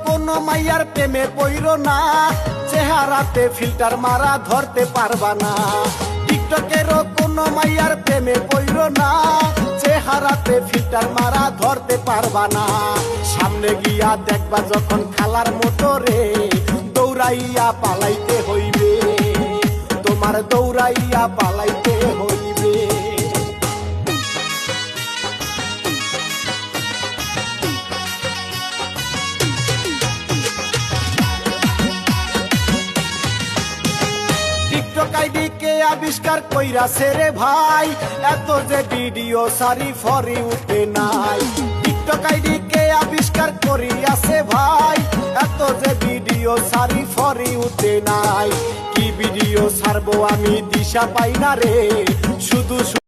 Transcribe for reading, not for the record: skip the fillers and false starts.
কোনো মাইয়ার প্রেমে পইরো না, চেহারাতে ফিল্টার মারা ধরতে পারবা না। টিকটকেরও কোনো মাইয়ার প্রেমে পইরো না, চেহারাতে ফিল্টার মারা ধরতে পারবা না। সামনে গিয়া দেখবা যখন খালার মোটরে, দৌড়াইয়া পালাইতে হইবে, তোমার দৌড়াইয়া পালাইতে হইবে। টিকটক আইডি কে আবিষ্কার কইরাছে রে ভাই, এত যে ভিডিও সারি ফরি উঠে নাই। টিকটক আইডি কে আবিষ্কার করিয়াছে ভাই, এত যে ভিডিও সারি ফরি উঠে নাই। কি ভিডিও ছাড়বো আমি দিশা পাই না রে, শুধু